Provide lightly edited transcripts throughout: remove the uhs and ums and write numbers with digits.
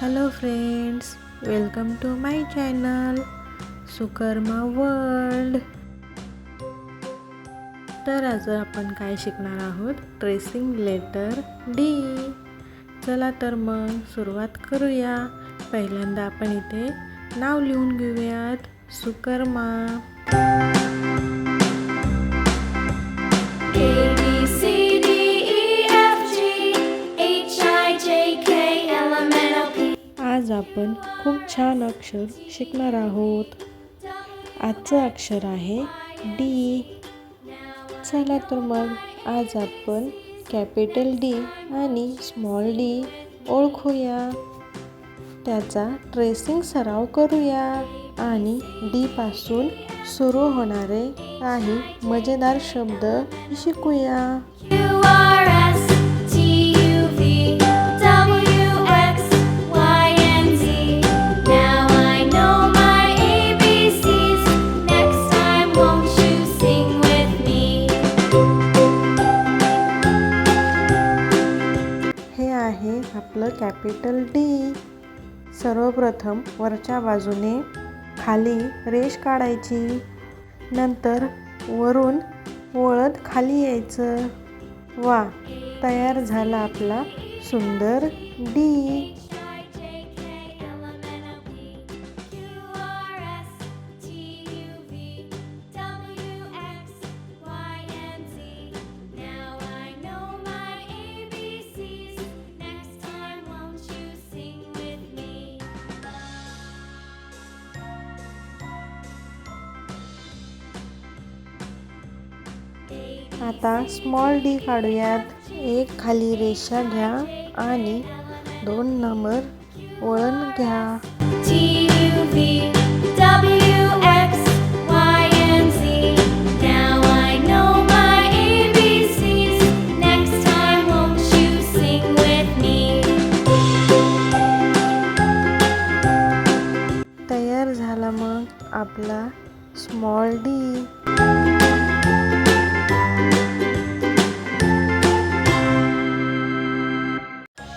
Hello friends, welcome to my channel Sukarma world. तर आज आपण काय शिकणार आहोत? Tracing letter D. चला तर मग सुरुवात करूया. पहिल्यांदा आपण इथे नाव लिहून घेऊयात, सुकर्मा. आज आपण खूप छान अक्षर शिकणार आहोत. आजचं अक्षर आहे डी. चला तर मग आज आपण कॅपिटल डी आणि स्मॉल डी ओळखूया. त्याचा ट्रेसिंग सराव करूया आणि डी पासून सुरू होणारे काही मजेदार शब्द शिकूया. आपलं कॅपिटल डी. सर्वप्रथम वरच्या बाजूने खाली रेष काढायची, नंतर वरून वळत खाली यायचं. वा, तयार झाला आपला सुंदर डी. आता स्मॉल डी काढूयात. एक खाली रेषा घ्या आणि 2 नंबर वळण घ्या. तयार झाला मग आपला स्मॉल डी.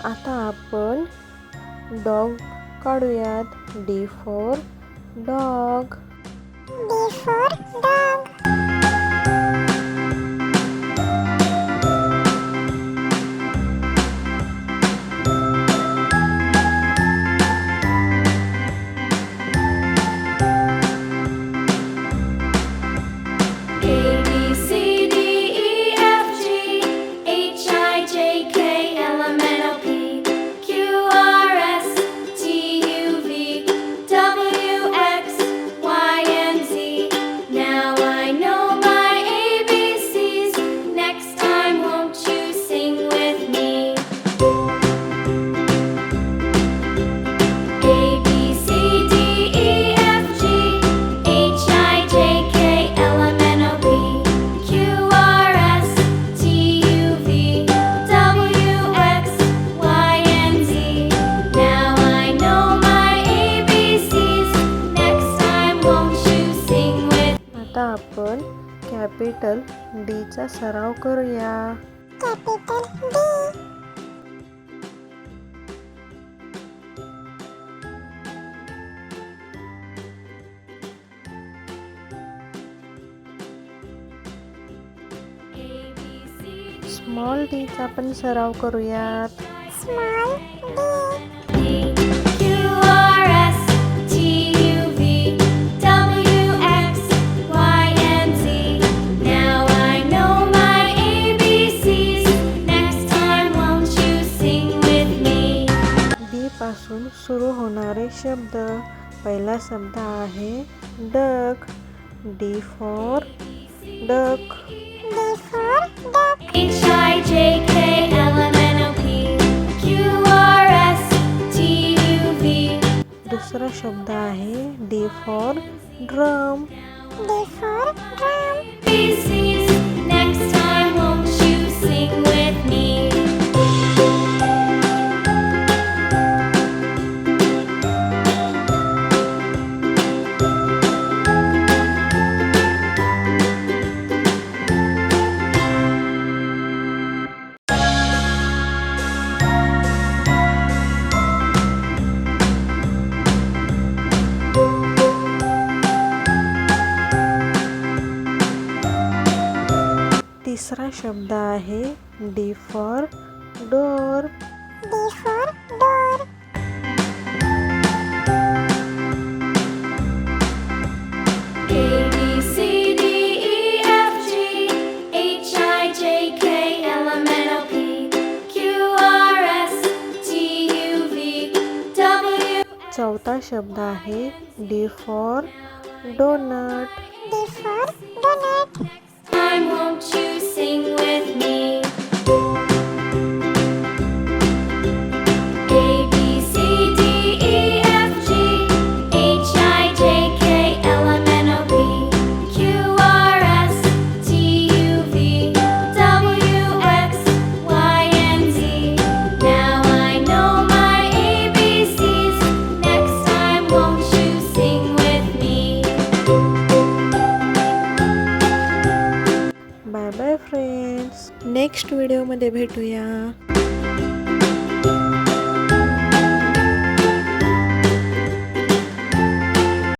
आता आपण डॉग काढूयात. D for dog. आपण कॅपिटल डी चा सराव करूया. Capital D. स्मॉल डी चा पण सराव करूयात. Small D. पासून सुरू होणारे शब्द. पहिला शब्द आहे डक. D for duck. दुसरा शब्द आहे D for drum. D for drum. शब्द आहे D for door. D for door. A B C D E F G H I J K L M N O P Q R S T U V W. चौथा शब्द आहे D for donut. D for donut. Time won't you sing with me? A B C D E F G H I J K L M N O P Q R S T U V W X Y and Z. Now I know my ABCs. Next time won't you sing with me? Bye bye friends. Next व्हिडिओमध्ये भेटूया.